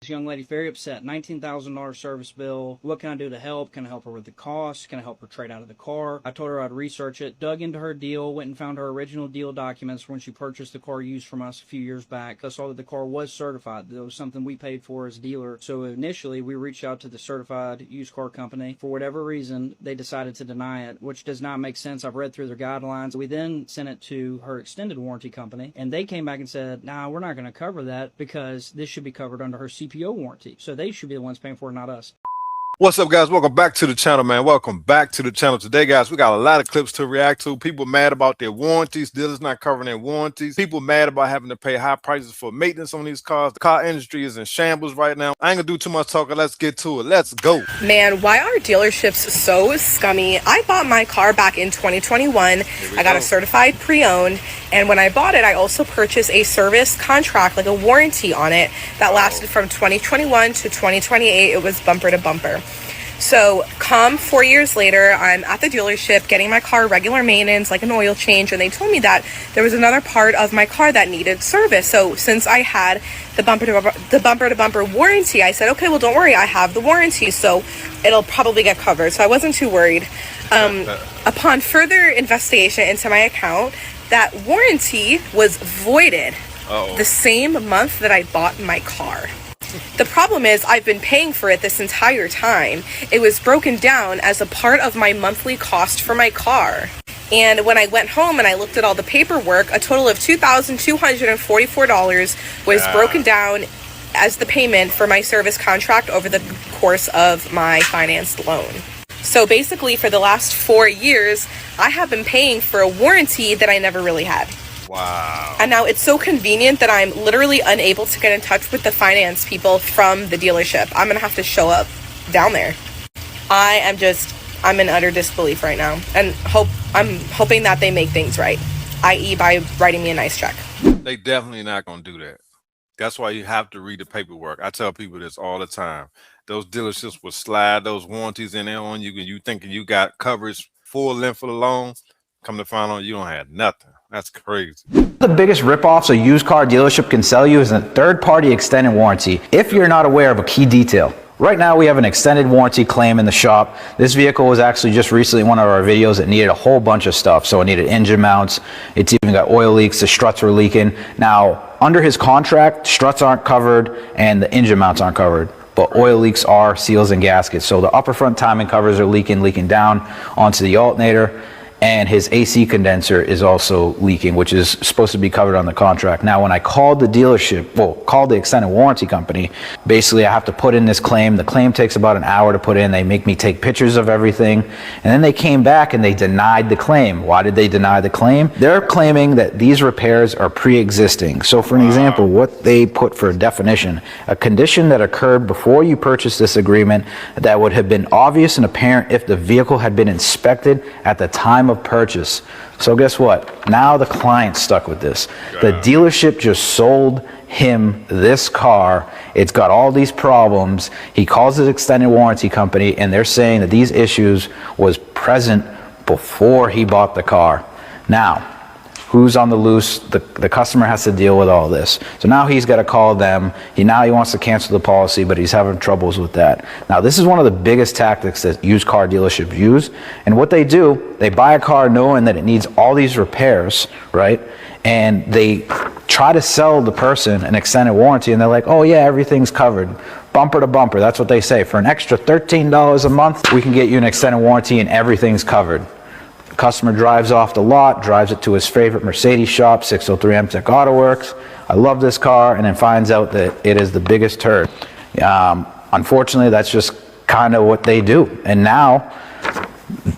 This young lady's very upset. $19,000 service bill. What can I do to help? Can I help her with the cost? Can I help her trade out of the car? I told her I'd research it, dug into her deal, went and found her original deal documents when she purchased the car used from us a few years back. I saw that the car was certified. That was something we paid for as a dealer. So initially, we reached out to the certified used car company. For whatever reason, they decided to deny it, which does not make sense. I've read through their guidelines. We then sent it to her extended warranty company, and they came back and said, nah, we're not going to cover that because this should be covered under her CPO warranty. So they should be the ones paying for it, not us. What's up, guys? Welcome back to the channel, man. Welcome back to the channel. Today, guys, we got a lot of clips to react to. People mad about their warranties. Dealers not covering their warranties. People mad about having to pay high prices for maintenance on these cars. The car industry is in shambles right now. I ain't gonna do too much talking. Let's get to it. Let's go. Man, why are dealerships so scummy? I bought my car back in 2021. I got a certified pre-owned, and when I bought it, I also purchased a service contract, like a warranty on it, that lasted from 2021 to 2028. It was bumper to bumper. So come 4 years later, I'm at the dealership getting my car regular maintenance, like an oil change, and they told me that there was another part of my car that needed service. So since I had the bumper to bumper warranty, I said, okay, well, don't worry, I have the warranty, so it'll probably get covered. So I wasn't too worried. Upon further investigation into my account, that warranty was voided the same month that I bought my car. The problem is I've been paying for it this entire time. It was broken down as a part of my monthly cost for my car. And when I went home and I looked at all the paperwork, a total of $2,244 was broken down as the payment for my service contract over the course of my financed loan. So basically, for the last 4 years, I have been paying for a warranty that I never really had. Wow. And now it's so convenient that I'm literally unable to get in touch with the finance people from the dealership. I'm going to have to show up down there. I'm in utter disbelief right now. And I'm hoping that they make things right, i.e. by writing me a nice check. They definitely not going to do that. That's why you have to read the paperwork. I tell people this all the time. Those dealerships will slide those warranties in there on you, and you thinking you got coverage full length of the loan. Come to find out you don't have nothing. That's crazy. The biggest ripoffs a used car dealership can sell you is a third-party extended warranty if you're not aware of a key detail. Right now we have an extended warranty claim in the shop. This vehicle was actually just recently one of our videos. It needed a whole bunch of stuff. So it needed engine mounts. It's even got oil leaks. The struts were leaking. Now, under his contract, struts aren't covered and the engine mounts aren't covered. But oil leaks are, seals and gaskets. So the upper front timing covers are leaking down onto the alternator. And his AC condenser is also leaking, which is supposed to be covered on the contract. Now, when I called the dealership, called the extended warranty company, basically I have to put in this claim. The claim takes about an hour to put in. They make me take pictures of everything. And then they came back and they denied the claim. Why did they deny the claim? They're claiming that these repairs are pre-existing. So for an example, what they put for a definition, a condition that occurred before you purchased this agreement that would have been obvious and apparent if the vehicle had been inspected at the time of purchase. So guess what? Now the client's stuck with this. The dealership just sold him this car. It's got all these problems. He calls his extended warranty company and they're saying that these issues was present before he bought the car. Now, who's on the loose? The customer has to deal with all this. So now he's got to call them. He wants to cancel the policy, but he's having troubles with that. Now, this is one of the biggest tactics that used car dealerships use. And what they do, they buy a car knowing that it needs all these repairs, right? And they try to sell the person an extended warranty, and they're like, oh yeah, everything's covered. Bumper to bumper, that's what they say. For an extra $13 a month, we can get you an extended warranty and everything's covered. Customer drives off the lot, drives it to his favorite Mercedes shop, 603 MTech Auto Works. I love this car, and then finds out that it is the biggest turd. Unfortunately, that's just kind of what they do. And now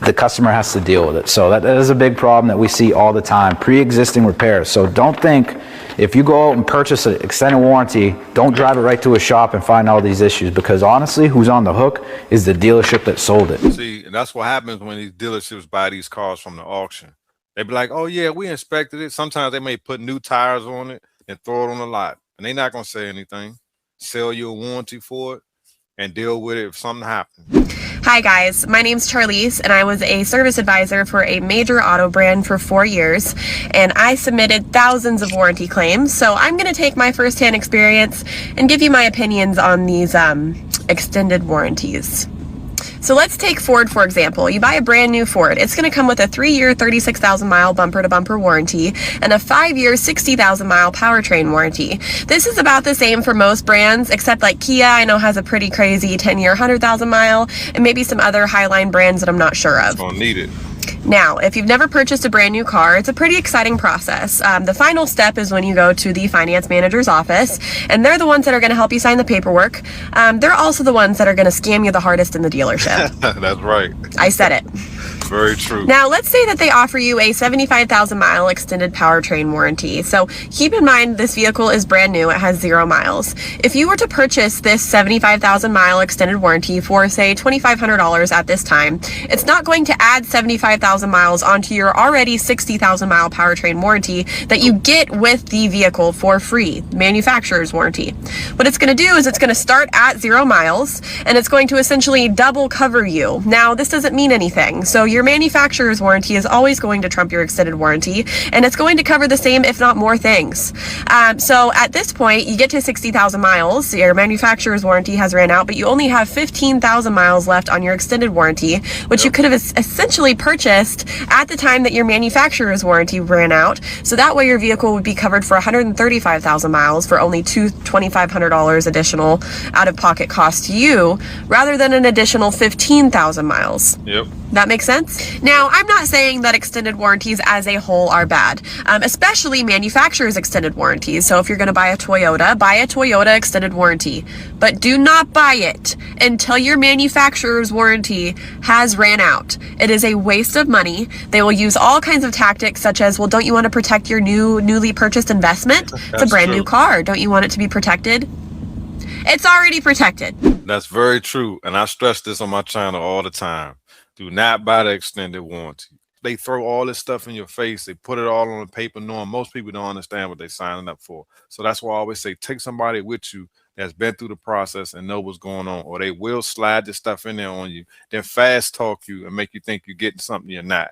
the customer has to deal with it. So that is a big problem that we see all the time, pre-existing repairs. So don't think if you go out and purchase an extended warranty, don't drive it right to a shop and find all these issues, because honestly, who's on the hook is the dealership that sold it. See, and that's what happens when these dealerships buy these cars from the auction. They be like, oh yeah, we inspected it. Sometimes they may put new tires on it and throw it on the lot, and they're not going to say anything. Sell you a warranty for it and deal with it if something happens. Hi guys, my name's Charlize and I was a service advisor for a major auto brand for 4 years and I submitted thousands of warranty claims. So I'm going to take my firsthand experience and give you my opinions on these extended warranties. So let's take Ford, for example. You buy a brand new Ford. It's going to come with a 3-year, 36,000 mile bumper to bumper warranty and a 5-year, 60,000 mile powertrain warranty. This is about the same for most brands, except like Kia, I know has a pretty crazy 10-year, 100,000 mile, and maybe some other Highline brands that I'm not sure of. Gonna need it. Now, if you've never purchased a brand new car, it's a pretty exciting process. The final step is when you go to the finance manager's office, and they're the ones that are going to help you sign the paperwork. They're also the ones that are going to scam you the hardest in the dealership. That's right. I said it. Very true. Now, let's say that they offer you a 75,000 mile extended powertrain warranty. So keep in mind, this vehicle is brand new. It has 0 miles. If you were to purchase this 75,000 mile extended warranty for, say, $2,500 at this time, it's not going to add 75,000 miles onto your already 60,000 mile powertrain warranty that you get with the vehicle for free, manufacturer's warranty. What it's going to do is it's going to start at 0 miles and it's going to essentially double cover you. Now, this doesn't mean anything. So your manufacturer's warranty is always going to trump your extended warranty, and it's going to cover the same, if not more things. So at this point, you get to 60,000 miles, your manufacturer's warranty has ran out, but you only have 15,000 miles left on your extended warranty, which you could have essentially purchased at the time that your manufacturer's warranty ran out. So that way your vehicle would be covered for 135,000 miles for only $2,500 additional out-of-pocket cost to you, rather than an additional 15,000 miles. Yep. That makes sense? Now, I'm not saying that extended warranties as a whole are bad, especially manufacturer's extended warranties. So if you're going to buy a Toyota extended warranty, but do not buy it until your manufacturer's warranty has ran out. It is a waste of money. They will use all kinds of tactics such as, well, don't you want to protect your newly purchased investment? It's a brand new car. Don't you want it to be protected? It's already protected. That's very true. And I stress this on my channel all the time. Do not buy the extended warranty. They throw all this stuff in your face. They put it all on the paper, knowing most people don't understand what they're signing up for. So that's why I always say, take somebody with you that's been through the process and know what's going on, or they will slide this stuff in there on you, then fast talk you and make you think you're getting something you're not.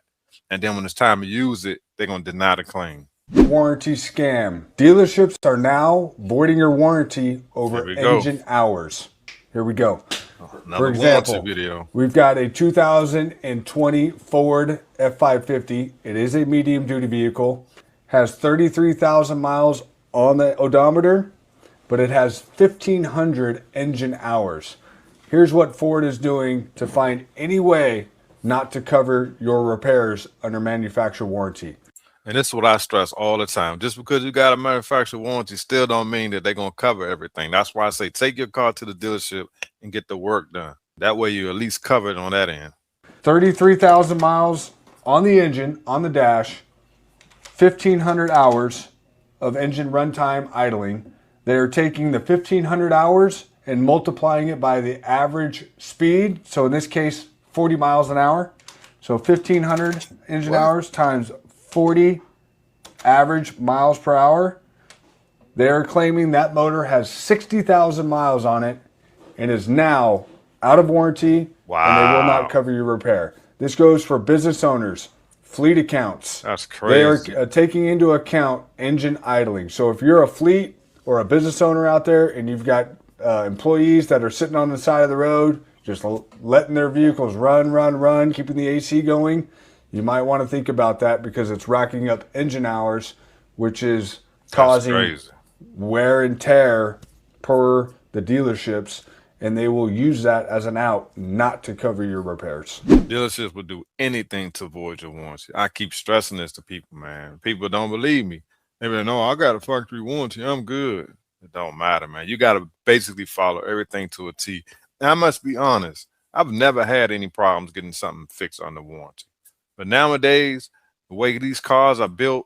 And then when it's time to use it, they're going to deny the claim. Warranty scam. Dealerships are now voiding your warranty over engine hours. Here we go. For example, video. We've got a 2020 Ford F550. It is a medium duty vehicle, has 33,000 miles on the odometer, but it has 1,500 engine hours. Here's what Ford is doing to find any way not to cover your repairs under manufacturer warranty. And this is what I stress all the time. Just because you got a manufacturer warranty still don't mean that they're going to cover everything. That's why I say take your car to the dealership and get the work done. That way you're at least covered on that end. 33,000 miles on the engine, on the dash, 1,500 hours of engine runtime idling. They are taking the 1,500 hours and multiplying it by the average speed. So in this case, 40 miles an hour. So 1,500 engine hours times 40 average miles per hour. They're claiming that motor has 60,000 miles on it and is now out of warranty. Wow. And they will not cover your repair. This goes for business owners, fleet accounts. That's crazy. They are taking into account engine idling. So if you're a fleet or a business owner out there and you've got employees that are sitting on the side of the road, just letting their vehicles run, keeping the AC going, you might want to think about that because it's racking up engine hours, which is causing wear and tear per the dealerships, and they will use that as an out not to cover your repairs. Dealerships will do anything to avoid your warranty. I keep stressing this to people, man. People don't believe me. They be like, no, I got a factory warranty. I'm good. It don't matter, man. You got to basically follow everything to a T. And I must be honest. I've never had any problems getting something fixed under warranty. But nowadays, the way these cars are built,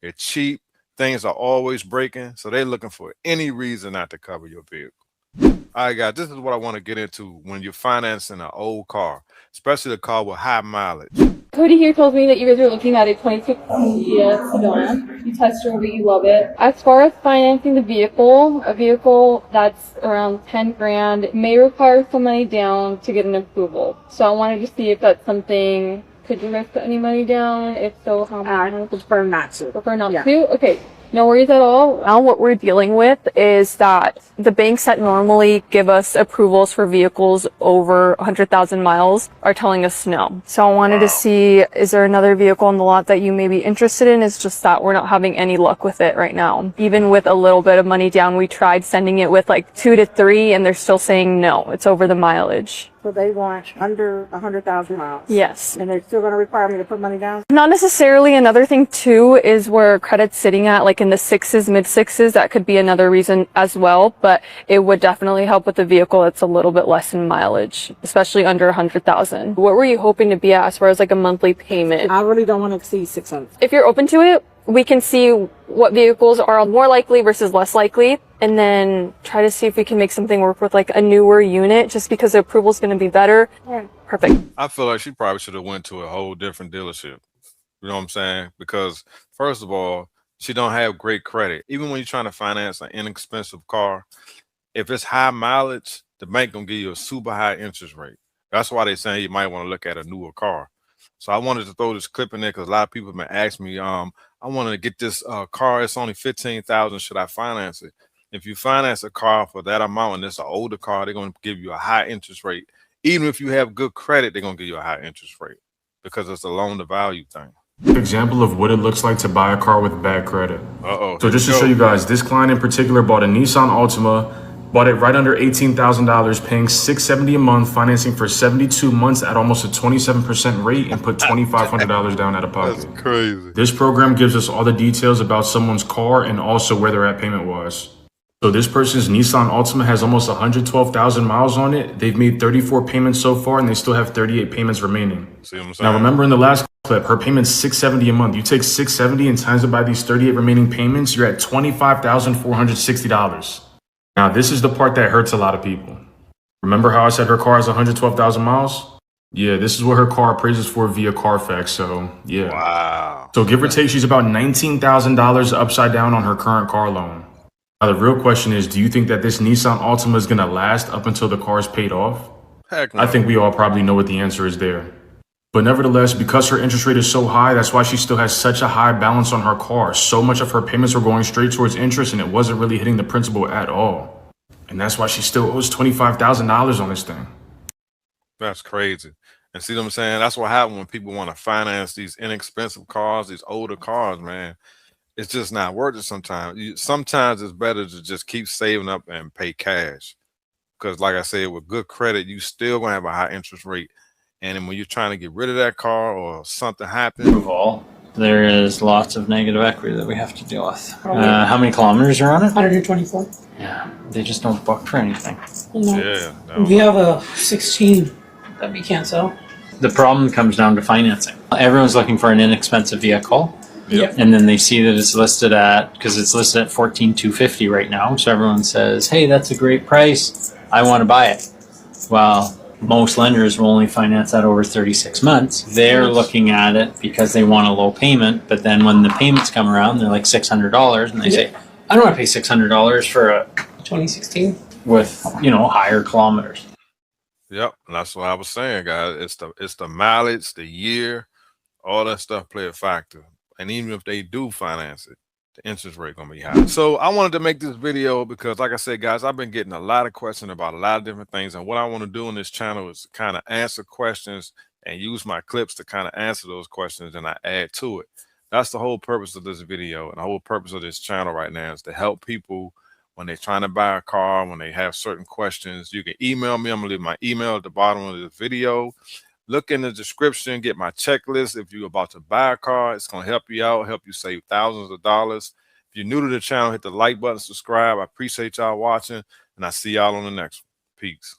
they're cheap. Things are always breaking. So they're looking for any reason not to cover your vehicle. All right, guys, this is what I want to get into when you're financing an old car, especially a car with high mileage. Cody here told me that you guys are looking at a 26 sedan. You test drove it, you love it. As far as financing the vehicle, a vehicle that's around 10 grand may require some money down to get an approval. So I wanted to see if that's something, could you guys put any money down? If so, how much? I prefer not to. Prefer not to? Okay. No worries at all. Now what we're dealing with is that the banks that normally give us approvals for vehicles over 100,000 miles are telling us no. So I wanted to see, is there another vehicle on the lot that you may be interested in? It's just that we're not having any luck with it right now. Even with a little bit of money down, we tried sending it with like 2 to 3 and they're still saying no. It's over the mileage. So they want under 100,000 miles. Yes. And they're still going to require me to put money down? Not necessarily. Another thing too is where credit's sitting at, like in the 6s, mid 6s. That could be another reason as well, but it would definitely help with the vehicle that's a little bit less in mileage, especially under 100,000. What were you hoping to be at as far as like a monthly payment? I really don't want to exceed 600. If you're open to it, we can see what vehicles are more likely versus less likely, and then try to see if we can make something work with like a newer unit, just because the approval is going to be better. Yeah. Perfect. I feel like she probably should have went to a whole different dealership. You know what I'm saying? Because first of all, she don't have great credit. Even when you're trying to finance an inexpensive car, if it's high mileage, the bank gonna give you a super high interest rate. That's why they're saying you might want to look at a newer car. So I wanted to throw this clip in there because a lot of people have been asking me, I wanted to get this car. It's only 15,000. Should I finance it? If you finance a car for that amount and it's an older car, they're going to give you a high interest rate. Even if you have good credit, they're going to give you a high interest rate because it's a loan to value thing. Example of what it looks like to buy a car with bad credit. Uh-oh. So just to show you guys, this client in particular bought a Nissan Altima, bought it right under $18,000, paying $670 a month, financing for 72 months at almost a 27% rate, and put $2,500 down out of pocket. That's crazy. This program gives us all the details about someone's car and also where they're at payment-wise. So this person's Nissan Altima has almost 112,000 miles on it. They've made 34 payments so far, and they still have 38 payments remaining. See what I'm saying? Now, remember in the last clip, her payment's $670 a month. You take $670 and times it by these 38 remaining payments, you're at $25,460. Now, this is the part that hurts a lot of people. Remember how I said her car has 112,000 miles? Yeah, this is what her car appraises for via Carfax, so yeah. Wow. So give or take, she's about $19,000 upside down on her current car loan. Now, the real question is, do you think that this Nissan Altima is going to last up until the car is paid off? Heck no. I think we all probably know what the answer is there. But nevertheless, because her interest rate is so high, that's why she still has such a high balance on her car. So much of her payments were going straight towards interest, and it wasn't really hitting the principal at all. And that's why she still owes $25,000 on this thing. That's crazy. And see what I'm saying? That's what happens when people want to finance these inexpensive cars, these older cars, man. It's just not worth it sometimes. Sometimes it's better to just keep saving up and pay cash. Because like I said, with good credit, you still going to have a high interest rate. And then when you're trying to get rid of that car or something happens, there is lots of negative equity that we have to deal with. How many kilometers are on it? 124. Yeah, they just don't book for anything. yeah. We have a 16 that we can't sell. The problem comes down to financing. Everyone's looking for an inexpensive vehicle. Yep. And then they see that it's listed at, because it's listed at $14,250 right now. So everyone says, hey, that's a great price. I want to buy it. Well, most lenders will only finance that over 36 months. They're looking at it because they want a low payment. But then when the payments come around, they're like $600. And they say, I don't want to pay $600 for a 2016 with, higher kilometers. Yep, and that's what I was saying, guys. It's the mileage, the year, all that stuff play a factor. And even if they do finance it, the interest rate gonna be high. So I wanted to make this video because, like I said, guys, I've been getting a lot of questions about a lot of different things, and what I want to do in this channel is kind of answer questions and use my clips to kind of answer those questions, and I add to it. That's the whole purpose of this video, and the whole purpose of this channel right now is to help people when they're trying to buy a car, when they have certain questions. You can email me. I'm gonna leave my email at the bottom of this video. Look in the description, get my checklist. If you're about to buy a car, it's going to help you out, help you save thousands of dollars. If you're new to the channel, hit the like button, subscribe. I appreciate y'all watching, and I see y'all on the next one. Peace.